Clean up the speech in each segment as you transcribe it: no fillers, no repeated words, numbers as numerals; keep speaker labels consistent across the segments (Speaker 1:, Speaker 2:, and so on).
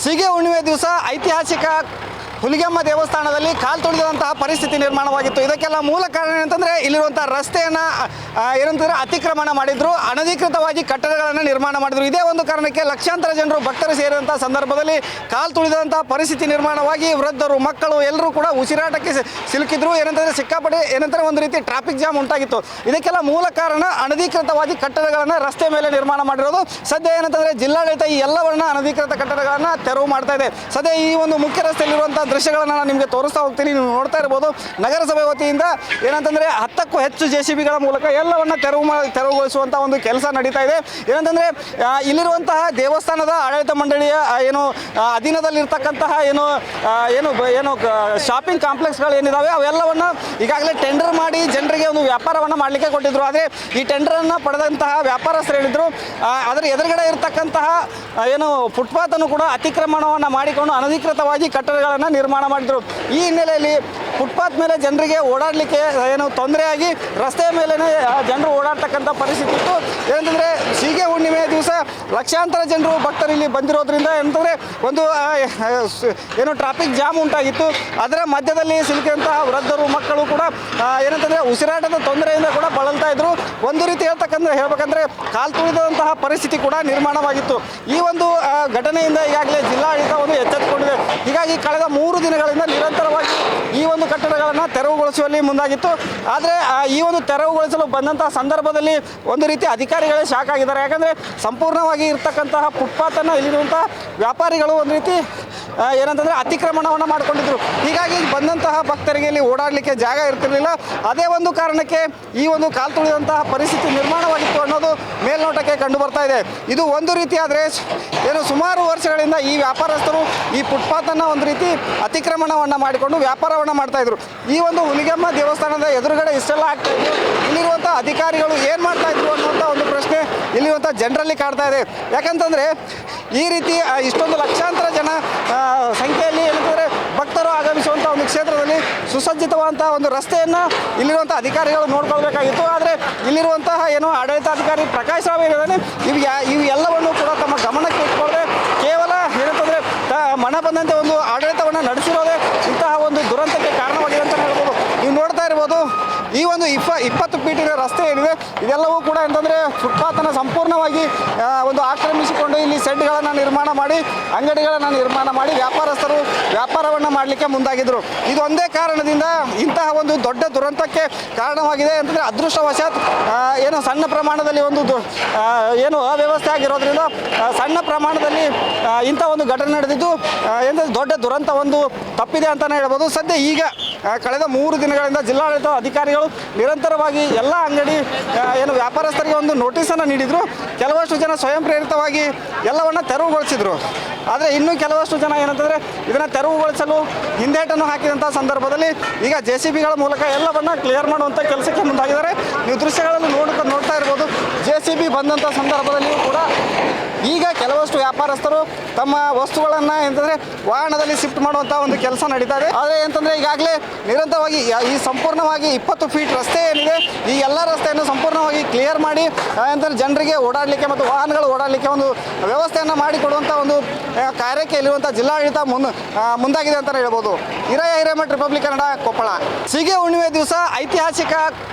Speaker 1: ಸೀಗೆ ಹುಣ್ಣಿಮೆ ದಿವಸ ಐತಿಹಾಸಿಕ ಹುಲಿಗೆಮ್ಮ ದೇವಸ್ಥಾನದಲ್ಲಿ ಕಾಲು ತುಳಿದಂತಹ ಪರಿಸ್ಥಿತಿ ನಿರ್ಮಾಣವಾಗಿತ್ತು. ಇದಕ್ಕೆಲ್ಲ ಮೂಲ ಕಾರಣ ಏನಂತಂದರೆ ಇಲ್ಲಿರುವಂಥ ರಸ್ತೆಯನ್ನು ಏನಂತಂದರೆ ಅತಿಕ್ರಮಣ ಮಾಡಿದ್ರು, ಅನಧಿಕೃತವಾಗಿ ಕಟ್ಟಡಗಳನ್ನು ನಿರ್ಮಾಣ ಮಾಡಿದ್ರು. ಇದೇ ಒಂದು ಕಾರಣಕ್ಕೆ ಲಕ್ಷಾಂತರ ಜನರು ಭಕ್ತರು ಸೇರಿದಂಥ ಸಂದರ್ಭದಲ್ಲಿ ಕಾಲು ತುಳಿದಂತಹ ಪರಿಸ್ಥಿತಿ ನಿರ್ಮಾಣವಾಗಿ ವೃದ್ಧರು, ಮಕ್ಕಳು ಎಲ್ಲರೂ ಕೂಡ ಉಸಿರಾಟಕ್ಕೆ ಸಿಲುಕಿದ್ರು. ಏನಂತಂದರೆ ಸಿಕ್ಕಾಪಟ್ಟೆ ಏನಂತಾರೆ ಒಂದು ರೀತಿ ಟ್ರಾಫಿಕ್ ಜಾಮ್ ಉಂಟಾಗಿತ್ತು. ಇದಕ್ಕೆಲ್ಲ ಮೂಲ ಕಾರಣ ಅನಧಿಕೃತವಾಗಿ ಕಟ್ಟಡಗಳನ್ನು ರಸ್ತೆ ಮೇಲೆ ನಿರ್ಮಾಣ ಮಾಡಿರೋದು. ಸದ್ಯ ಏನಂತಂದರೆ ಜಿಲ್ಲಾಡಳಿತ ಈ ಎಲ್ಲವನ್ನ ಅನಧಿಕೃತ ಕಟ್ಟಡಗಳನ್ನು ತೆರವು ಮಾಡ್ತಾ ಇದೆ. ಸದ್ಯ ಈ ಒಂದು ಮುಖ್ಯ ರಸ್ತೆಯಲ್ಲಿರುವಂಥ ದೃಶ್ಯಗಳನ್ನು ನಾನು ನಿಮಗೆ ತೋರಿಸ್ತಾ ಹೋಗ್ತೀನಿ. ನೀವು ನೋಡ್ತಾ ಇರ್ಬೋದು, ನಗರಸಭೆ ವತಿಯಿಂದ ಏನಂತಂದರೆ 10ಕ್ಕೂ ಹೆಚ್ಚು JCBಗಳ ಮೂಲಕ ಎಲ್ಲವನ್ನ ತೆರವುಗೊಳಿಸುವಂಥ ಒಂದು ಕೆಲಸ ನಡೀತಾ ಇದೆ. ಏನಂತಂದರೆ ಇಲ್ಲಿರುವಂತಹ ದೇವಸ್ಥಾನದ ಆಡಳಿತ ಮಂಡಳಿಯ ಅಧೀನದಲ್ಲಿರ್ತಕ್ಕಂತಹ ಏನು ಶಾಪಿಂಗ್ ಕಾಂಪ್ಲೆಕ್ಸ್ಗಳು ಏನಿದಾವೆ ಅವೆಲ್ಲವನ್ನ ಈಗಾಗಲೇ ಟೆಂಡರ್ ಮಾಡಿ ಜನರಿಗೆ ಒಂದು ವ್ಯಾಪಾರವನ್ನು ಮಾಡಲಿಕ್ಕೆ ಕೊಟ್ಟಿದ್ರು. ಆದರೆ ಈ ಟೆಂಡರನ್ನು ಪಡೆದಂತಹ ವ್ಯಾಪಾರಸ್ಥರು ಹೇಳಿದ್ರು ಅದರ ಎದುರುಗಡೆ ಇರತಕ್ಕಂತಹ ಫುಟ್ಪಾತನ್ನು ಕೂಡ ಅತಿಕ್ರಮಣವನ್ನು ಮಾಡಿಕೊಂಡು ಅನಧಿಕೃತವಾಗಿ ಕಟ್ಟಡಗಳನ್ನು ನಿರ್ಮಾಣ ಮಾಡಿದರು. ಈ ಹಿನ್ನೆಲೆಯಲ್ಲಿ ಫುಟ್ಪಾತ್ ಮೇಲೆ ಜನರಿಗೆ ಓಡಾಡಲಿಕ್ಕೆ ತೊಂದರೆಯಾಗಿ ರಸ್ತೆಯ ಮೇಲೇ ಜನರು ಓಡಾಡ್ತಕ್ಕಂಥ ಪರಿಸ್ಥಿತಿ ಇತ್ತು. ಏನಂತಂದರೆ ಸೀಗೆ ಹುಣ್ಣಿಮೆ ದಿವಸ ಲಕ್ಷಾಂತರ ಜನರು ಭಕ್ತರು ಇಲ್ಲಿ ಬಂದಿರೋದ್ರಿಂದ ಏನಂತಂದರೆ ಒಂದು ಟ್ರಾಫಿಕ್ ಜಾಮ್ ಉಂಟಾಗಿತ್ತು. ಅದರ ಮಧ್ಯದಲ್ಲಿ ಸಿಲುಕಿದಂತಹ ವೃದ್ಧರು, ಮಕ್ಕಳು ಕೂಡ ಏನಂತಂದರೆ ಉಸಿರಾಟದ ತೊಂದರೆಯಿಂದ ಕೂಡ ಬಳಲ್ತಾ ಇದ್ರು. ಒಂದು ರೀತಿ ಹೇಳ್ಬೇಕಂದ್ರೆ ಕಾಲು ತುಳಿದಂತಹ ಪರಿಸ್ಥಿತಿ ಕೂಡ ನಿರ್ಮಾಣವಾಗಿತ್ತು. ಈ ಒಂದು ಘಟನೆಯಿಂದ ಈಗಾಗಲೇ ಜಿಲ್ಲಾಡಳಿತ ಒಂದು ಎಚ್ಚೆತ್ತುಕೊಂಡಿದೆ. ಹೀಗಾಗಿ ಕಳೆದ 3 ದಿನಗಳಿಂದ ನಿರಂತರವಾಗಿ ಈ ಒಂದು ಕಟ್ಟಡಗಳನ್ನು ತೆರವುಗೊಳಿಸುವಲ್ಲಿ ಮುಂದಾಗಿತ್ತು. ಆದರೆ ಈ ಒಂದು ತೆರವುಗೊಳಿಸಲು ಬಂದಂತಹ ಸಂದರ್ಭದಲ್ಲಿ ಒಂದು ರೀತಿ ಅಧಿಕಾರಿಗಳೇ ಶಾಕ್ ಆಗಿದ್ದಾರೆ. ಯಾಕಂದರೆ ಸಂಪೂರ್ಣವಾಗಿ ಇರ್ತಕ್ಕಂತಹ ಫುಟ್ಪಾತನ್ನು ಇಲ್ಲಿರುವಂತಹ ವ್ಯಾಪಾರಿಗಳು ಒಂದು ರೀತಿ ಏನಂತಂದರೆ ಅತಿಕ್ರಮಣವನ್ನು ಮಾಡಿಕೊಂಡಿದ್ರು. ಹೀಗಾಗಿ ಬಂದಂತಹ ಭಕ್ತರಿಗೆ ಇಲ್ಲಿ ಓಡಾಡಲಿಕ್ಕೆ ಜಾಗ ಇರ್ತಿರಲಿಲ್ಲ. ಅದೇ ಒಂದು ಕಾರಣಕ್ಕೆ ಈ ಒಂದು ಕಾಲು ತುಳಿದಂತಹ ಪರಿಸ್ಥಿತಿ ನಿರ್ಮಾಣವಾಗಿತ್ತು ಅನ್ನೋದು ಮೇಲ್ನೋಟಕ್ಕೆ ಕಂಡು ಬರ್ತಾ ಇದೆ. ಇದು ಒಂದು ರೀತಿ ಆದರೆ ಸುಮಾರು ವರ್ಷಗಳಿಂದ ಈ ವ್ಯಾಪಾರಸ್ಥರು ಈ ಫುಟ್ಪಾತನ್ನು ಒಂದು ರೀತಿ ಅತಿಕ್ರಮಣವನ್ನು ಮಾಡಿಕೊಂಡು ವ್ಯಾಪಾರವನ್ನು ಮಾಡ್ತಾಯಿದ್ರು. ಈ ಒಂದು ಹುಲಿಗೆಮ್ಮ ದೇವಸ್ಥಾನದ ಎದುರುಗಡೆ ಇಷ್ಟೆಲ್ಲ ಆಗ್ತಾ ಇದ್ರು. ಇಲ್ಲಿರುವಂಥ ಅಧಿಕಾರಿಗಳು ಏನು ಮಾಡ್ತಾಯಿದ್ರು ಅನ್ನುವಂಥ ಒಂದು ಪ್ರಶ್ನೆ ಇಲ್ಲಿರುವಂಥ ಜನರಲ್ಲಿ ಕಾಡ್ತಾ ಇದೆ. ಯಾಕಂತಂದರೆ ಈ ರೀತಿ ಇಷ್ಟೊಂದು ಲಕ್ಷಾಂತರ ಜನ ಸಂಖ್ಯೆಯಲ್ಲಿ ಏನಂತಂದರೆ ಭಕ್ತರು ಆಗಮಿಸುವಂಥ ಒಂದು ಕ್ಷೇತ್ರದಲ್ಲಿ ಸುಸಜ್ಜಿತವಾದಂಥ ಒಂದು ರಸ್ತೆಯನ್ನು ಇಲ್ಲಿರುವಂಥ ಅಧಿಕಾರಿಗಳು ನೋಡ್ಕೊಳ್ಬೇಕಾಗಿತ್ತು. ಆದರೆ ಇಲ್ಲಿರುವಂತಹ ಆಡಳಿತಾಧಿಕಾರಿ ಪ್ರಕಾಶ್ ರಾವ್ ಏನಿದ್ದಾನೆ ಇವು ಎಲ್ಲವನ್ನು ಕೂಡ ತಮ್ಮ ಗಮನಕ್ಕೆ ಇಟ್ಕೊಳ್ಳದೆ ಕೇವಲ ಏನಂತಂದರೆ ಮನ ಬಂದಂತೆ ಒಂದು ಆಡಳಿತವನ್ನು ನಡೆಸಿರೋದೇ ಇಂತಹ ಒಂದು ದುರಂತಕ್ಕೆ ಕಾರಣವಾಗಿದೆ ಅಂತ ಹೇಳ್ಬೋದು. ನೀವು ನೋಡ್ತಾ ಇರ್ಬೋದು, ಈ ಒಂದು 20 ಫೀಟಿನ ರಸ್ತೆ ಏನಿದೆ ಇದೆಲ್ಲವೂ ಕೂಡ ಅಂತಂದರೆ ಫುಟ್ಪಾತನ್ನು ಸಂಪೂರ್ಣವಾಗಿ ಒಂದು ಆಕ್ರಮಿಸಿಕೊಂಡು ಇಲ್ಲಿ ಶೆಡ್ಗಳನ್ನು ನಿರ್ಮಾಣ ಮಾಡಿ, ಅಂಗಡಿಗಳನ್ನು ನಿರ್ಮಾಣ ಮಾಡಿ ವ್ಯಾಪಾರಸ್ಥರು ವ್ಯಾಪಾರವನ್ನು ಮಾಡಲಿಕ್ಕೆ ಮುಂದಾಗಿದ್ದರು. ಇದು ಒಂದೇ ಕಾರಣದಿಂದ ಇಂತಹ ಒಂದು ದೊಡ್ಡ ದುರಂತಕ್ಕೆ ಕಾರಣವಾಗಿದೆ. ಅಂತಂದರೆ ಅದೃಷ್ಟವಶಾತ್ ಸಣ್ಣ ಪ್ರಮಾಣದಲ್ಲಿ ಒಂದು ಅವ್ಯವಸ್ಥೆ ಆಗಿರೋದ್ರಿಂದ ಸಣ್ಣ ಪ್ರಮಾಣದಲ್ಲಿ ಇಂಥ ಒಂದು ಘಟನೆ ನಡೆದಿದ್ದು ದೊಡ್ಡ ದುರಂತ ಒಂದು ತಪ್ಪಿದೆ ಅಂತಲೇ ಹೇಳ್ಬೋದು. ಸದ್ಯ ಈಗ ಕಳೆದ 3 ದಿನಗಳಿಂದ ಜಿಲ್ಲಾಡಳಿತ ಅಧಿಕಾರಿಗಳು ನಿರಂತರವಾಗಿ ಎಲ್ಲ ಅಂಗಡಿ ವ್ಯಾಪಾರಸ್ಥರಿಗೆ ಒಂದು ನೋಟಿಸನ್ನು ನೀಡಿದರು. ಕೆಲವಷ್ಟು ಜನ ಸ್ವಯಂ ಪ್ರೇರಿತವಾಗಿ ಎಲ್ಲವನ್ನು ತೆರವುಗೊಳಿಸಿದರು. ಆದರೆ ಇನ್ನೂ ಕೆಲವಷ್ಟು ಜನ ಏನಂತಂದರೆ ಇದನ್ನು ತೆರವುಗೊಳಿಸಲು ಹಿಂದೇಟನ್ನು ಹಾಕಿದಂಥ ಸಂದರ್ಭದಲ್ಲಿ ಈಗ JCBಗಳ ಮೂಲಕ ಎಲ್ಲವನ್ನು ಕ್ಲಿಯರ್ ಮಾಡುವಂಥ ಕೆಲಸಕ್ಕೆ ಮುಂದಾಗಿದ್ದಾರೆ. ನೀವು ದೃಶ್ಯಗಳಲ್ಲಿ ನೋಡ್ತಾ ಇರ್ಬೋದು. JCB ಬಂದಂಥ ಸಂದರ್ಭದಲ್ಲಿಯೂ ಕೂಡ ಈಗ ಕೆಲವಷ್ಟು ವ್ಯಾಪಾರಸ್ಥರು ತಮ್ಮ ವಸ್ತುಗಳನ್ನು ಏನಂತಂದರೆ ವಾಹನದಲ್ಲಿ ಶಿಫ್ಟ್ ಮಾಡುವಂಥ ಒಂದು ಕೆಲಸ ನಡೀತಾ ಇದೆ. ಆದರೆ ಏನಂತಂದರೆ ಈಗಾಗಲೇ ನಿರಂತರವಾಗಿ ಈ ಸಂಪೂರ್ಣವಾಗಿ 20 ಫೀಟ್ ರಸ್ತೆ ಏನಿದೆ ಈ ಎಲ್ಲ ರಸ್ತೆಯನ್ನು ಸಂಪೂರ್ಣವಾಗಿ ಕ್ಲಿಯರ್ ಮಾಡಿ ಏನಂತಂದರೆ ಜನರಿಗೆ ಓಡಾಡಲಿಕ್ಕೆ ಮತ್ತು ವಾಹನಗಳು ಓಡಾಡಲಿಕ್ಕೆ ಒಂದು ವ್ಯವಸ್ಥೆಯನ್ನು ಮಾಡಿಕೊಡುವಂಥ ಒಂದು ಕಾರ್ಯಕ್ಕೆ ಇಲ್ಲಿರುವಂಥ ಜಿಲ್ಲಾಡಳಿತ ಮುಂದಾಗಿದೆ ಅಂತಲೇ ಹೇಳ್ಬೋದು. ಹಿರೇಮಠ್ ರಿಪಬ್ಲಿಕ್ ಕನ್ನಡ, ಕೊಪ್ಪಳ. ಸೀಗೆ ಹುಣ್ಣಿಮೆ ದಿವಸ ಐತಿಹಾಸಿಕ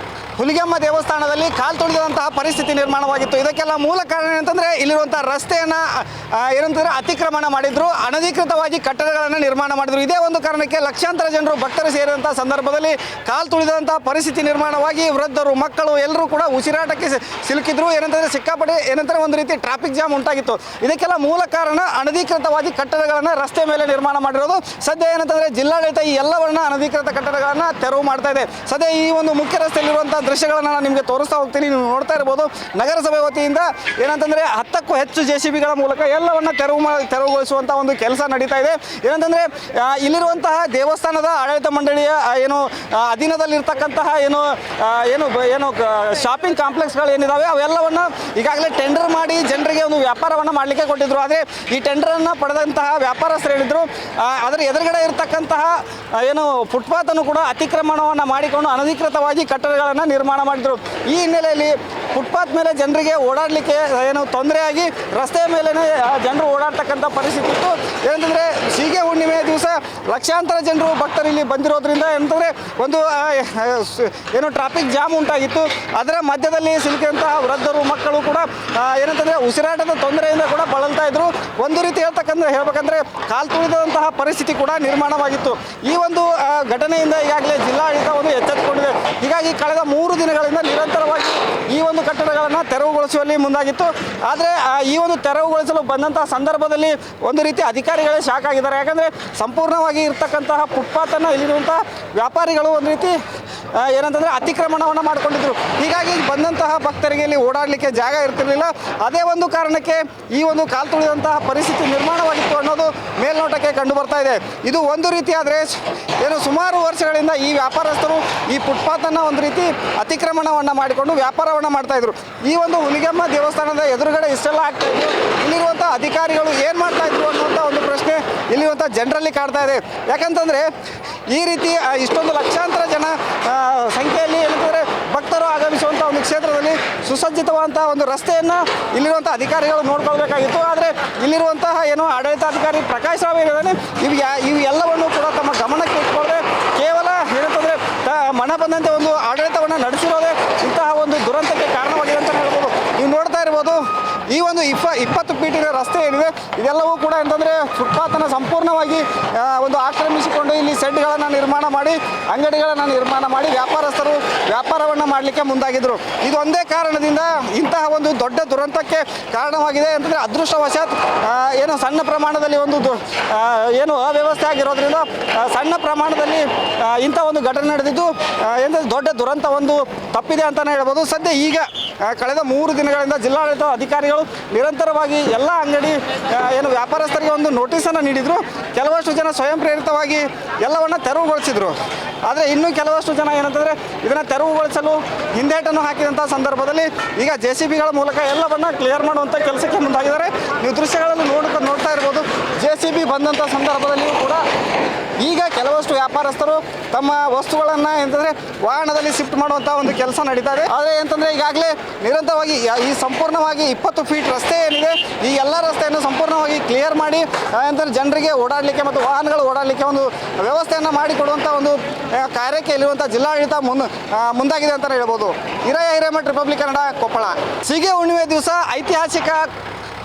Speaker 1: ಹುಲಿಗೆಮ್ಮ ದೇವಸ್ಥಾನದಲ್ಲಿ ಕಾಲು ತುಳಿದಂತಹ ಪರಿಸ್ಥಿತಿ ನಿರ್ಮಾಣವಾಗಿತ್ತು. ಇದಕ್ಕೆಲ್ಲ ಮೂಲ ಕಾರಣ ಏನಂತಂದರೆ ಇಲ್ಲಿರುವಂಥ ರಸ್ತೆಯನ್ನು ಏನಂತಂದರೆ ಅತಿಕ್ರಮಣ ಮಾಡಿದ್ರು, ಅನಧಿಕೃತವಾಗಿ ಕಟ್ಟಡಗಳನ್ನು ನಿರ್ಮಾಣ ಮಾಡಿದ್ರು. ಇದೇ ಒಂದು ಕಾರಣಕ್ಕೆ ಲಕ್ಷಾಂತರ ಜನರು ಭಕ್ತರು ಸೇರಿದಂಥ ಸಂದರ್ಭದಲ್ಲಿ ಕಾಲು ತುಳಿದಂತಹ ಪರಿಸ್ಥಿತಿ ನಿರ್ಮಾಣವಾಗಿ ವೃದ್ಧರು, ಮಕ್ಕಳು ಎಲ್ಲರೂ ಕೂಡ ಉಸಿರಾಟಕ್ಕೆ ಸಿಲುಕಿದ್ರು. ಏನಂತಂದರೆ ಸಿಕ್ಕಾಪಟ್ಟೆ ಒಂದು ರೀತಿ ಟ್ರಾಫಿಕ್ ಜಾಮ್ ಉಂಟಾಗಿತ್ತು. ಇದಕ್ಕೆಲ್ಲ ಮೂಲ ಕಾರಣ ಅನಧಿಕೃತವಾಗಿ ಕಟ್ಟಡಗಳನ್ನು ರಸ್ತೆ ಮೇಲೆ ನಿರ್ಮಾಣ ಮಾಡಿರೋದು. ಸದ್ಯ ಏನಂತಂದರೆ ಜಿಲ್ಲಾಡಳಿತ ಈ ಎಲ್ಲವನ್ನ ಅನಧಿಕೃತ ಕಟ್ಟಡಗಳನ್ನು ತೆರವು ಮಾಡ್ತಾ ಇದೆ. ಸದ್ಯ ಈ ಒಂದು ಮುಖ್ಯ ರಸ್ತೆಯಲ್ಲಿರುವಂಥ ದೃಶ್ಯಗಳನ್ನು ನಾನು ನಿಮಗೆ ತೋರಿಸ್ತಾ ಹೋಗ್ತೀನಿ. ನೀವು ನೋಡ್ತಾ ಇರ್ಬೋದು, ನಗರಸಭೆ ವತಿಯಿಂದ ಏನಂತಂದರೆ 10ಕ್ಕೂ ಹೆಚ್ಚು JCBಗಳ ಮೂಲಕ ಎಲ್ಲವನ್ನು ತೆರವುಗೊಳಿಸುವಂಥ ಒಂದು ಕೆಲಸ ನಡೀತಾ ಇದೆ. ಏನಂತಂದರೆ ಇಲ್ಲಿರುವಂತಹ ದೇವಸ್ಥಾನದ ಆಡಳಿತ ಮಂಡಳಿಯ ಅಧೀನದಲ್ಲಿರ್ತಕ್ಕಂತಹ ಶಾಪಿಂಗ್ ಕಾಂಪ್ಲೆಕ್ಸ್ಗಳು ಏನಿದಾವೆ ಅವೆಲ್ಲವನ್ನು ಈಗಾಗಲೇ ಟೆಂಡರ್ ಮಾಡಿ ಜನರಿಗೆ ಒಂದು ವ್ಯಾಪಾರವನ್ನು ಮಾಡಲಿಕ್ಕೆ ಕೊಟ್ಟಿದ್ರು. ಆದರೆ ಈ ಟೆಂಡರನ್ನು ಪಡೆದಂತಹ ವ್ಯಾಪಾರಸ್ಥರು ಹೇಳಿದ್ರು ಅದರ ಎದುರುಗಡೆ ಇರತಕ್ಕಂತಹ ಫುಟ್ಪಾತನ್ನು ಕೂಡ ಅತಿಕ್ರಮಣವನ್ನು ಮಾಡಿಕೊಂಡು ಅನಧಿಕೃತವಾಗಿ ಕಟ್ಟಡಗಳನ್ನು ನಿರ್ಮಾಣ ಮಾಡಿದ್ರು. ಈ ಹಿನ್ನೆಲೆಯಲ್ಲಿ ಫುಟ್ಪಾತ್ ಮೇಲೆ ಜನರಿಗೆ ಓಡಾಡಲಿಕ್ಕೆ ಏನು ತೊಂದರೆಯಾಗಿ ರಸ್ತೆಯ ಮೇಲೇ ಜನರು ಓಡಾಡ್ತಕ್ಕಂಥ ಪರಿಸ್ಥಿತಿ ಇತ್ತು. ಏನಂತಂದರೆ ಸೀಗೆ ಹುಣ್ಣಿಮೆ ದಿವಸ ಲಕ್ಷಾಂತರ ಜನರು ಭಕ್ತರು ಇಲ್ಲಿ ಬಂದಿರೋದ್ರಿಂದ ಏನಂತಂದರೆ ಒಂದು ಏನು ಟ್ರಾಫಿಕ್ ಜಾಮ್ ಉಂಟಾಗಿತ್ತು. ಅದರ ಮಧ್ಯದಲ್ಲಿ ಸಿಲುಕಿದಂತಹ ವೃದ್ಧರು ಮಕ್ಕಳು ಕೂಡ ಏನಂತಂದರೆ ಉಸಿರಾಟದ ತೊಂದರೆಯಿಂದ ಕೂಡ ಬಳಲ್ತಾ ಇದ್ರು. ಒಂದು ರೀತಿ ಹೇಳ್ಬೇಕಂದ್ರೆ ಕಾಲು ತುಳಿದಂತಹ ಪರಿಸ್ಥಿತಿ ಕೂಡ ನಿರ್ಮಾಣವಾಗಿತ್ತು. ಈ ಒಂದು ಘಟನೆಯಿಂದ ಈಗಾಗಲೇ ಜಿಲ್ಲಾಡಳಿತ ಒಂದು ಎಚ್ಚೆತ್ತುಕೊಂಡಿದೆ. ಹೀಗಾಗಿ ಕಳೆದ 3 ದಿನಗಳಿಂದ ನಿರಂತರವಾಗಿ ಈ ಒಂದು ಕಟ್ಟಡಗಳನ್ನು ತೆರವುಗೊಳಿಸುವಲ್ಲಿ ಮುಂದಾಗಿತ್ತು. ಆದರೆ ಈ ಒಂದು ತೆರವುಗೊಳಿಸಲು ಬಂದಂತಹ ಸಂದರ್ಭದಲ್ಲಿ ಒಂದು ರೀತಿ ಅಧಿಕಾರಿಗಳೇ ಶಾಕ್ ಆಗಿದ್ದಾರೆ. ಯಾಕಂದರೆ ಸಂಪೂರ್ಣವಾಗಿ ಇರ್ತಕ್ಕಂತಹ ಫುಟ್ಪಾತನ್ನು ಇಲ್ಲಿರುವಂತಹ ವ್ಯಾಪಾರಿಗಳು ಒಂದು ರೀತಿ ಏನಂತಂದರೆ ಅತಿಕ್ರಮಣವನ್ನು ಮಾಡಿಕೊಂಡಿದ್ರು. ಹೀಗಾಗಿ ಬಂದಂತಹ ಭಕ್ತರಿಗೆ ಇಲ್ಲಿ ಓಡಾಡಲಿಕ್ಕೆ ಜಾಗ ಇರ್ತಿರಲಿಲ್ಲ. ಅದೇ ಒಂದು ಕಾರಣಕ್ಕೆ ಈ ಒಂದು ಕಾಲು ತುಳಿದಂತಹ ಪರಿಸ್ಥಿತಿ ನಿರ್ಮಾಣವಾಗಿತ್ತು ಅನ್ನೋದು ಮೇಲ್ನೋಟಕ್ಕೆ ಕಂಡು ಬರ್ತಾ ಇದೆ. ಇದು ಒಂದು ರೀತಿ ಆದರೆ ಏನು ಸುಮಾರು ವರ್ಷಗಳಿಂದ ಈ ವ್ಯಾಪಾರಸ್ಥರು ಈ ಫುಟ್ಪಾತನ್ನು ಒಂದು ರೀತಿ ಅತಿಕ್ರಮಣವನ್ನು ಮಾಡಿಕೊಂಡು ವ್ಯಾಪಾರವನ್ನು ಮಾಡ್ತಾಯಿದ್ರು. ಈ ಒಂದು ಹುಲಿಗೆಮ್ಮ ದೇವಸ್ಥಾನದ ಎದುರುಗಡೆ ಇಷ್ಟೆಲ್ಲ ಆಗ್ತಾ ಇದ್ರು. ಇಲ್ಲಿರುವಂಥ ಅಧಿಕಾರಿಗಳು ಏನು ಮಾಡ್ತಾಯಿದ್ರು ಅನ್ನುವಂಥ ಒಂದು ಪ್ರಶ್ನೆ ಇಲ್ಲಿರುವಂಥ ಜನರಲ್ಲಿ ಕಾಡ್ತಾ ಇದೆ. ಯಾಕಂತಂದರೆ ಈ ರೀತಿ ಇಷ್ಟೊಂದು ಲಕ್ಷಾಂತರ ಜನ ಸಂಖ್ಯೆಯಲ್ಲಿ ಏನಂತಂದರೆ ಭಕ್ತರು ಆಗಮಿಸುವಂಥ ಒಂದು ಕ್ಷೇತ್ರದಲ್ಲಿ ಸುಸಜ್ಜಿತವಾದಂಥ ಒಂದು ರಸ್ತೆಯನ್ನು ಇಲ್ಲಿರುವಂಥ ಅಧಿಕಾರಿಗಳು ನೋಡ್ಕೊಳ್ಬೇಕಾಗಿತ್ತು. ಆದರೆ ಇಲ್ಲಿರುವಂತಹ ಏನು ಆಡಳಿತಾಧಿಕಾರಿ ಪ್ರಕಾಶ್ ರಾವ್ ಏನಿದ್ದಾನೆ ಇವು ಎಲ್ಲವನ್ನು ಕೂಡ ತಮ್ಮ ಗಮನಕ್ಕೆ ಇಟ್ಕೊಳ್ಳದೆ ಕೇವಲ ಏನಂತಂದರೆ ಮನ ಬಂದಂತೆ ಒಂದು ಆಡಳಿತವನ್ನು ನಡೆಸಿರೋದೇ ಇಂತಹ ಒಂದು ದುರಂತಕ್ಕೆ ಕಾರಣವಾಗಿದೆ ಅಂತ ಹೇಳ್ಬೋದು. ನೀವು ನೋಡ್ತಾ ಇರ್ಬೋದು ಈ ಒಂದು 20 ಫೀಟಿನ ರಸ್ತೆ ಏನಿದೆ ಇದೆಲ್ಲವೂ ಕೂಡ ಅಂತಂದರೆ ಫುಟ್ಪಾತನ್ನು ಸಂಪೂರ್ಣವಾಗಿ ಒಂದು ಆಕ್ರಮಿಸಿಕೊಂಡು ಇಲ್ಲಿ ಸೆಡ್ಗಳನ್ನು ನಿರ್ಮಾಣ ಮಾಡಿ ಅಂಗಡಿಗಳನ್ನು ನಿರ್ಮಾಣ ಮಾಡಿ ವ್ಯಾಪಾರಸ್ಥರು ವ್ಯಾಪಾರವನ್ನು ಮಾಡಲಿಕ್ಕೆ ಮುಂದಾಗಿದ್ದರು. ಇದೊಂದೇ ಕಾರಣದಿಂದ ಇಂತಹ ಒಂದು ದೊಡ್ಡ ದುರಂತಕ್ಕೆ ಕಾರಣವಾಗಿದೆ. ಅಂತಂದರೆ ಅದೃಷ್ಟವಶಾತ್ ಏನು ಸಣ್ಣ ಪ್ರಮಾಣದಲ್ಲಿ ಒಂದು ಏನು ಅವ್ಯವಸ್ಥೆ ಆಗಿರೋದ್ರಿಂದ ಸಣ್ಣ ಪ್ರಮಾಣದಲ್ಲಿ ಇಂಥ ಒಂದು ಘಟನೆ ನಡೆದಿದ್ದು ಏನಂದರೆ ದೊಡ್ಡ ದುರಂತ ಒಂದು ತಪ್ಪಿದೆ ಅಂತಲೇ ಹೇಳ್ಬೋದು. ಸದ್ಯ ಈಗ ಕಳೆದ 3 ದಿನಗಳಿಂದ ಜಿಲ್ಲಾಡಳಿತ ಅಧಿಕಾರಿಗಳು ನಿರಂತರವಾಗಿ ಎಲ್ಲ ಅಂಗಡಿ ಏನು ವ್ಯಾಪಾರಸ್ಥರಿಗೆ ಒಂದು ನೋಟಿಸನ್ನು ನೀಡಿದರು. ಕೆಲವಷ್ಟು ಜನ ಸ್ವಯಂ ಪ್ರೇರಿತವಾಗಿ ಎಲ್ಲವನ್ನು ತೆರವುಗೊಳಿಸಿದರು. ಆದರೆ ಇನ್ನೂ ಕೆಲವಷ್ಟು ಜನ ಏನಂತಂದರೆ ಇದನ್ನು ತೆರವುಗೊಳಿಸಲು ಹಿಂದೇಟನ್ನು ಹಾಕಿದಂಥ ಸಂದರ್ಭದಲ್ಲಿ ಈಗ JCBಗಳ ಮೂಲಕ ಎಲ್ಲವನ್ನು ಕ್ಲಿಯರ್ ಮಾಡುವಂಥ ಕೆಲಸಕ್ಕೆ ಮುಂದಾಗಿದ್ದಾರೆ. ನೀವು ದೃಶ್ಯಗಳಲ್ಲಿ ನೋಡ್ತಾ ಇರ್ಬೋದು. JCB ಬಂದಂಥ ಸಂದರ್ಭದಲ್ಲಿಯೂ ಕೂಡ ಈಗ ಕೆಲವಷ್ಟು ವ್ಯಾಪಾರಸ್ಥರು ತಮ್ಮ ವಸ್ತುಗಳನ್ನು ಏನಂತಂದರೆ ವಾಹನದಲ್ಲಿ ಶಿಫ್ಟ್ ಮಾಡುವಂಥ ಒಂದು ಕೆಲಸ ನಡೀತಾ ಇದೆ. ಆದರೆ ಏನಂತಂದರೆ ಈಗಾಗಲೇ ನಿರಂತರವಾಗಿ ಈ ಸಂಪೂರ್ಣವಾಗಿ 20 ಫೀಟ್ ರಸ್ತೆ ಏನಿದೆ ಈ ಎಲ್ಲ ರಸ್ತೆಯನ್ನು ಸಂಪೂರ್ಣವಾಗಿ ಕ್ಲಿಯರ್ ಮಾಡಿ ಏನಂತಂದರೆ ಜನರಿಗೆ ಓಡಾಡಲಿಕ್ಕೆ ಮತ್ತು ವಾಹನಗಳು ಓಡಾಡಲಿಕ್ಕೆ ಒಂದು ವ್ಯವಸ್ಥೆಯನ್ನು ಮಾಡಿಕೊಡುವಂಥ ಒಂದು ಕಾರ್ಯಕ್ಕೆ ಇಲ್ಲಿರುವಂಥ ಜಿಲ್ಲಾಡಳಿತ ಮುಂದಾಗಿದೆ ಅಂತಲೇ ಹೇಳ್ಬೋದು. ಹಿರೇಮಠ್ ರಿಪಬ್ಲಿಕ್ ಕನ್ನಡ, ಕೊಪ್ಪಳ. ಸೀಗೆ ಹುಣ್ಣಿಮೆ ದಿವಸ ಐತಿಹಾಸಿಕ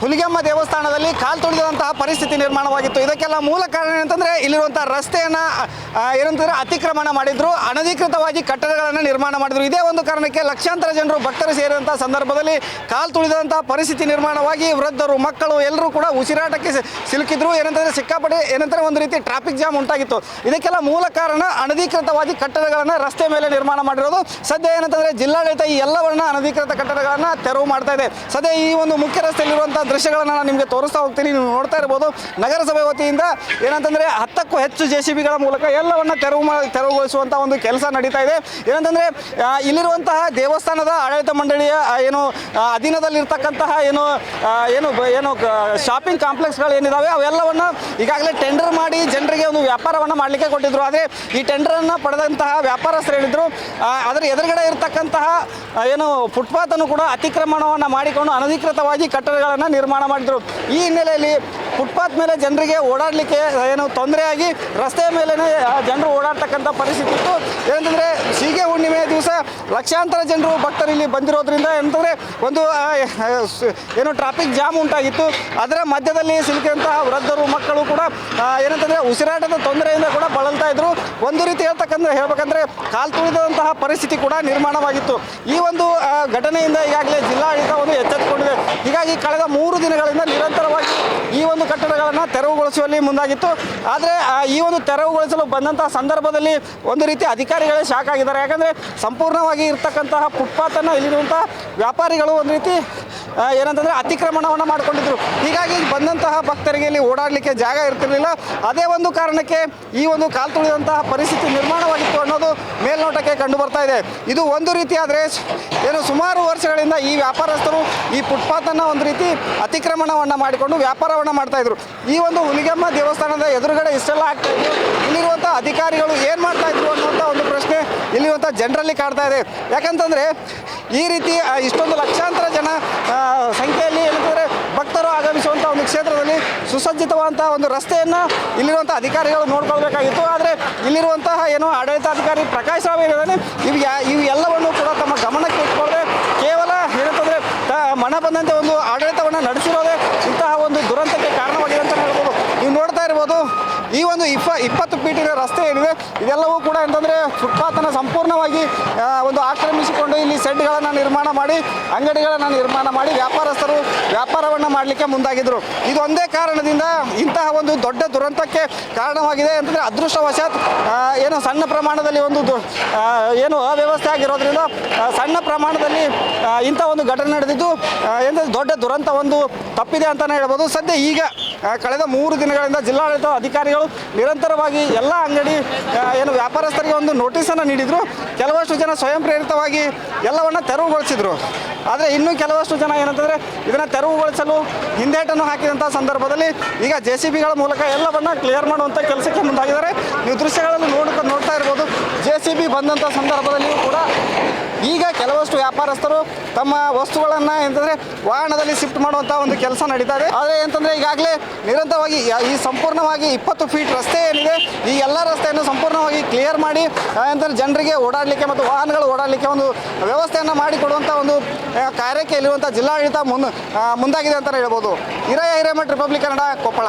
Speaker 1: ಹುಲಿಗೆಮ್ಮ ದೇವಸ್ಥಾನದಲ್ಲಿ ಕಾಲು ತುಳಿದಂತಹ ಪರಿಸ್ಥಿತಿ ನಿರ್ಮಾಣವಾಗಿತ್ತು. ಇದಕ್ಕೆಲ್ಲ ಮೂಲ ಕಾರಣ ಏನಂತಂದರೆ ಇಲ್ಲಿರುವಂಥ ರಸ್ತೆಯನ್ನು ಏನಂತಂದರೆ ಅತಿಕ್ರಮಣ ಮಾಡಿದ್ರು, ಅನಧಿಕೃತವಾಗಿ ಕಟ್ಟಡಗಳನ್ನು ನಿರ್ಮಾಣ ಮಾಡಿದ್ರು. ಇದೇ ಒಂದು ಕಾರಣಕ್ಕೆ ಲಕ್ಷಾಂತರ ಜನರು ಭಕ್ತರು ಸೇರಿದಂಥ ಸಂದರ್ಭದಲ್ಲಿ ಕಾಲು ತುಳಿದಂಥ ಪರಿಸ್ಥಿತಿ ನಿರ್ಮಾಣವಾಗಿ ವೃದ್ಧರು ಮಕ್ಕಳು ಎಲ್ಲರೂ ಕೂಡ ಉಸಿರಾಟಕ್ಕೆ ಸಿಲುಕಿದ್ರು. ಏನಂತಂದರೆ ಸಿಕ್ಕಾಪಟ್ಟೆ ಏನಂತಾರೆ ಒಂದು ರೀತಿ ಟ್ರಾಫಿಕ್ ಜಾಮ್ ಉಂಟಾಗಿತ್ತು. ಇದಕ್ಕೆಲ್ಲ ಮೂಲ ಕಾರಣ ಅನಧಿಕೃತವಾಗಿ ಕಟ್ಟಡಗಳನ್ನು ರಸ್ತೆ ಮೇಲೆ ನಿರ್ಮಾಣ ಮಾಡಿರೋದು. ಸದ್ಯ ಏನಂತಂದರೆ ಜಿಲ್ಲಾಡಳಿತ ಈ ಎಲ್ಲವನ್ನ ಅನಧಿಕೃತ ಕಟ್ಟಡಗಳನ್ನು ತೆರವು ಮಾಡ್ತಾ ಇದೆ. ಸದ್ಯ ಈ ಒಂದು ಮುಖ್ಯ ರಸ್ತೆಯಲ್ಲಿರುವಂಥ ದೃಶ್ಯಗಳನ್ನು ನಾನು ನಿಮಗೆ ತೋರಿಸ್ತಾ ಹೋಗ್ತೀನಿ. ನೀವು ನೋಡ್ತಾ ಇರ್ಬೋದು ನಗರಸಭೆ ವತಿಯಿಂದ ಏನಂತಂದರೆ 10ಕ್ಕೂ ಹೆಚ್ಚು JCBಗಳ ಮೂಲಕ ಎಲ್ಲವನ್ನು ತೆರವುಗೊಳಿಸುವಂಥ ಒಂದು ಕೆಲಸ ನಡೀತಾ ಇದೆ. ಏನಂತಂದರೆ ಇಲ್ಲಿರುವಂತಹ ದೇವಸ್ಥಾನದ ಆಡಳಿತ ಮಂಡಳಿಯ ಏನು ಅಧೀನದಲ್ಲಿರ್ತಕ್ಕಂತಹ ಏನು ಶಾಪಿಂಗ್ ಕಾಂಪ್ಲೆಕ್ಸ್ಗಳು ಏನಿದ್ದಾವೆ ಅವೆಲ್ಲವನ್ನು ಈಗಾಗಲೇ ಟೆಂಡರ್ ಮಾಡಿ ಜನರಿಗೆ ಒಂದು ವ್ಯಾಪಾರವನ್ನು ಮಾಡಲಿಕ್ಕೆ ಕೊಟ್ಟಿದ್ದರು. ಆದರೆ ಈ ಟೆಂಡರನ್ನು ಪಡೆದಂತಹ ವ್ಯಾಪಾರಸ್ಥರು ಹೇಳಿದರು ಅದರ ಎದುರುಗಡೆ ಇರತಕ್ಕಂತಹ ಏನು ಫುಟ್ಪಾತನ್ನು ಕೂಡ ಅತಿಕ್ರಮಣವನ್ನು ಮಾಡಿಕೊಂಡು ಅನಧಿಕೃತವಾಗಿ ಕಟ್ಟಡಗಳನ್ನು ನಿರ್ಮಾಣ ಮಾಡಿದರು. ಈ ಹಿನ್ನೆಲೆಯಲ್ಲಿ ಫುಟ್ಪಾತ್ ಮೇಲೆ ಜನರಿಗೆ ಓಡಾಡಲಿಕ್ಕೆ ಏನು ತೊಂದರೆಯಾಗಿ ರಸ್ತೆಯ ಮೇಲೇ ಜನರು ಓಡಾಡ್ತಕ್ಕಂಥ ಪರಿಸ್ಥಿತಿ ಇತ್ತು. ಏನಂತಂದರೆ ಸೀಗೆ ಹುಣ್ಣಿಮೆ ದಿವಸ ಲಕ್ಷಾಂತರ ಜನರು ಭಕ್ತರು ಇಲ್ಲಿ ಬಂದಿರೋದ್ರಿಂದ ಏನಂತಂದರೆ ಒಂದು ಏನು ಟ್ರಾಫಿಕ್ ಜಾಮ್ ಉಂಟಾಗಿತ್ತು. ಅದರ ಮಧ್ಯದಲ್ಲಿ ಸಿಲುಕಿದಂತಹ ವೃದ್ಧರು ಮಕ್ಕಳು ಕೂಡ ಏನಂತಂದರೆ ಉಸಿರಾಟದ ತೊಂದರೆಯಿಂದ ಕೂಡ ಬಳಲ್ತಾ ಇದ್ರು. ಒಂದು ರೀತಿ ಹೇಳ್ಬೇಕಂದ್ರೆ ಕಾಲು ತುಳಿದಂತಹ ಪರಿಸ್ಥಿತಿ ಕೂಡ ನಿರ್ಮಾಣವಾಗಿತ್ತು. ಈ ಒಂದು ಘಟನೆಯಿಂದ ಈಗಾಗಲೇ ಜಿಲ್ಲಾಡಳಿತ ಒಂದು ಎಚ್ಚೆತ್ತುಕೊಂಡಿದೆ. ಹೀಗಾಗಿ ಕಳೆದ 3 ದಿನಗಳಿಂದ ನಿರಂತರವಾಗಿ ಈ ಒಂದು ಕಟ್ಟಡಗಳನ್ನು ತೆರವುಗೊಳಿಸುವಲ್ಲಿ ಮುಂದಾಗಿತ್ತು. ಆದರೆ ಈ ಒಂದು ತೆರವುಗೊಳಿಸಲು ಬಂದಂತಹ ಸಂದರ್ಭದಲ್ಲಿ ಒಂದು ರೀತಿ ಅಧಿಕಾರಿಗಳೇ ಶಾಕ್ ಆಗಿದ್ದಾರೆ. ಯಾಕಂದರೆ ಸಂಪೂರ್ಣವಾಗಿ ಇರ್ತಕ್ಕಂತಹ ಫುಟ್ಪಾತನ್ನು ಇಲ್ಲಿರುವಂಥ ವ್ಯಾಪಾರಿಗಳು ಒಂದು ರೀತಿ ಏನಂತಂದರೆ ಅತಿಕ್ರಮಣವನ್ನು ಮಾಡಿಕೊಂಡಿದ್ರು. ಹೀಗಾಗಿ ಬಂದಂತಹ ಭಕ್ತರಿಗೆ ಇಲ್ಲಿ ಓಡಾಡಲಿಕ್ಕೆ ಜಾಗ ಇರ್ತಿರಲಿಲ್ಲ. ಅದೇ ಒಂದು ಕಾರಣಕ್ಕೆ ಈ ಒಂದು ಕಾಲು ತುಳಿದಂತಹ ಪರಿಸ್ಥಿತಿ ನಿರ್ಮಾಣವಾಗಿತ್ತು ಅನ್ನೋದು ಮೇಲ್ನೋಟಕ್ಕೆ ಕಂಡು ಬರ್ತಾ ಇದೆ. ಇದು ಒಂದು ರೀತಿ ಆದರೆ ಏನು ಸುಮಾರು ವರ್ಷಗಳಿಂದ ಈ ವ್ಯಾಪಾರಸ್ಥರು ಈ ಫುಟ್ಪಾತನ್ನು ಒಂದು ರೀತಿ ಅತಿಕ್ರಮಣವನ್ನು ಮಾಡಿಕೊಂಡು ವ್ಯಾಪಾರವನ್ನು ಮಾಡ್ತಾಯಿದ್ರು. ಈ ಒಂದು ಹುಲಿಗೆಮ್ಮ ದೇವಸ್ಥಾನದ ಎದುರುಗಡೆ ಇಷ್ಟೆಲ್ಲ ಆಗ್ತಾಯಿದ್ರು. ಇಲ್ಲಿರುವಂಥ ಅಧಿಕಾರಿಗಳು ಏನು ಮಾಡ್ತಾಯಿದ್ರು ಅನ್ನುವಂಥ ಒಂದು ಪ್ರಶ್ನೆ ಇಲ್ಲಿರುವಂಥ ಜನರಲ್ಲಿ ಕಾಡ್ತಾ ಇದೆ. ಯಾಕಂತಂದರೆ ಈ ರೀತಿ ಇಷ್ಟೊಂದು ಲಕ್ಷಾಂತರ ಜನ ಸಂಖ್ಯೆಯಲ್ಲಿ ಏನಂತಂದರೆ ಭಕ್ತರು ಆಗಮಿಸುವಂಥ ಒಂದು ಕ್ಷೇತ್ರದಲ್ಲಿ ಸುಸಜ್ಜಿತವಾದಂಥ ಒಂದು ರಸ್ತೆಯನ್ನು ಇಲ್ಲಿರುವಂಥ ಅಧಿಕಾರಿಗಳು ನೋಡ್ಕೊಳ್ಬೇಕಾಗಿತ್ತು. ಆದರೆ ಇಲ್ಲಿರುವಂತಹ ಏನು ಆಡಳಿತಾಧಿಕಾರಿ ಪ್ರಕಾಶ್ ರಾವ್ ಏನಿದ್ದಾನೆ ಇವು ಎಲ್ಲವನ್ನು ಕೂಡ ತಮ್ಮ ಗಮನಕ್ಕೆ ಇಟ್ಕೊಳ್ಳದೆ ಕೇವಲ ಏನಂತಂದರೆ ಮನ ಬಂದಂತೆ ಒಂದು ಆಡಳಿತವನ್ನು ನಡೆಸಿರೋದೇ ಇಂತಹ ಒಂದು ದುರಂತಕ್ಕೆ ಕಾರಣವಾಗಿದೆ ಅಂತ ಹೇಳ್ಬೋದು. ನೀವು ನೋಡ್ತಾ ಇರ್ಬೋದು ಈ ಒಂದು 20 ಫೀಟಿನ ರಸ್ತೆ ಏನಿದೆ ಇದೆಲ್ಲವೂ ಕೂಡ ಅಂತಂದರೆ ಫುಟ್ಪಾತನ್ನು ಸಂಪೂರ್ಣವಾಗಿ ಒಂದು ಆಕ್ರಮಿಸಿಕೊಂಡು ಇಲ್ಲಿ ಸೆಡ್ಗಳನ್ನು ನಿರ್ಮಾಣ ಮಾಡಿ ಅಂಗಡಿಗಳನ್ನು ನಿರ್ಮಾಣ ಮಾಡಿ ವ್ಯಾಪಾರಸ್ಥರು ವ್ಯಾಪಾರವನ್ನು ಮಾಡಲಿಕ್ಕೆ ಮುಂದಾಗಿದ್ದರು. ಇದೊಂದೇ ಕಾರಣದಿಂದ ಇಂತಹ ಒಂದು ದೊಡ್ಡ ದುರಂತಕ್ಕೆ ಕಾರಣವಾಗಿದೆ ಅಂತಂದರೆ ಅದೃಷ್ಟವಶಾತ್ ಏನು ಸಣ್ಣ ಪ್ರಮಾಣದಲ್ಲಿ ಒಂದು ಏನು ಅವ್ಯವಸ್ಥೆ ಆಗಿರೋದ್ರಿಂದ ಸಣ್ಣ ಪ್ರಮಾಣದಲ್ಲಿ ಇಂಥ ಒಂದು ಘಟನೆ ನಡೆದಿದ್ದು ಏನಂದರೆ ದೊಡ್ಡ ದುರಂತ ಒಂದು ತಪ್ಪಿದೆ ಅಂತಲೇ ಹೇಳ್ಬೋದು. ಸದ್ಯ ಈಗ ಕಳೆದ 3 ದಿನಗಳಿಂದ ಜಿಲ್ಲಾಡಳಿತ ಅಧಿಕಾರಿಗಳು ನಿರಂತರವಾಗಿ ಎಲ್ಲ ಅಂಗಡಿ ಏನು ವ್ಯಾಪಾರಸ್ಥರಿಗೆ ಒಂದು ನೋಟಿಸನ್ನು ನೀಡಿದರು. ಕೆಲವಷ್ಟು ಜನ ಸ್ವಯಂ ಪ್ರೇರಿತವಾಗಿ ಎಲ್ಲವನ್ನು ತೆರವುಗೊಳಿಸಿದರು. ಆದರೆ ಇನ್ನೂ ಕೆಲವಷ್ಟು ಜನ ಏನಂತಂದರೆ ಇದನ್ನು ತೆರವುಗೊಳಿಸಲು ಹಿಂದೇಟನ್ನು ಹಾಕಿದಂಥ ಸಂದರ್ಭದಲ್ಲಿ ಈಗ JCBಗಳ ಮೂಲಕ ಎಲ್ಲವನ್ನು ಕ್ಲಿಯರ್ ಮಾಡುವಂಥ ಕೆಲಸಕ್ಕೆ ಮುಂದಾಗಿದ್ದಾರೆ. ನೀವು ದೃಶ್ಯಗಳಲ್ಲಿ ನೋಡ್ತಾ ಇರ್ಬೋದು. JCB ಬಂದಂಥ ಸಂದರ್ಭದಲ್ಲಿಯೂ ಕೂಡ ಈಗ ಕೆಲವಷ್ಟು ವ್ಯಾಪಾರಸ್ಥರು ತಮ್ಮ ವಸ್ತುಗಳನ್ನು ಏನಂತಂದರೆ ವಾಹನದಲ್ಲಿ ಶಿಫ್ಟ್ ಮಾಡುವಂಥ ಒಂದು ಕೆಲಸ ನಡೀತಾ ಇದೆ. ಆದರೆ ಏನಂತಂದರೆ ಈಗಾಗಲೇ ನಿರಂತರವಾಗಿ ಈ ಸಂಪೂರ್ಣವಾಗಿ 20 ಫೀಟ್ ರಸ್ತೆ ಏನಿದೆ ಈ ಎಲ್ಲ ರಸ್ತೆಯನ್ನು ಸಂಪೂರ್ಣವಾಗಿ ಕ್ಲಿಯರ್ ಮಾಡಿ ಏನಂತಂದರೆ ಜನರಿಗೆ ಓಡಾಡಲಿಕ್ಕೆ ಮತ್ತು ವಾಹನಗಳು ಓಡಾಡಲಿಕ್ಕೆ ಒಂದು ವ್ಯವಸ್ಥೆಯನ್ನು ಮಾಡಿಕೊಡುವಂಥ ಒಂದು ಕಾರ್ಯಕ್ಕೆ ಇಲ್ಲಿರುವಂಥ ಜಿಲ್ಲಾಡಳಿತ ಮುಂದಾಗಿದೆ ಅಂತಲೇ ಹೇಳ್ಬೋದು. ಹಿರೇಮಠ ರಿಪಬ್ಲಿಕ್ ಕನ್ನಡ, ಕೊಪ್ಪಳ.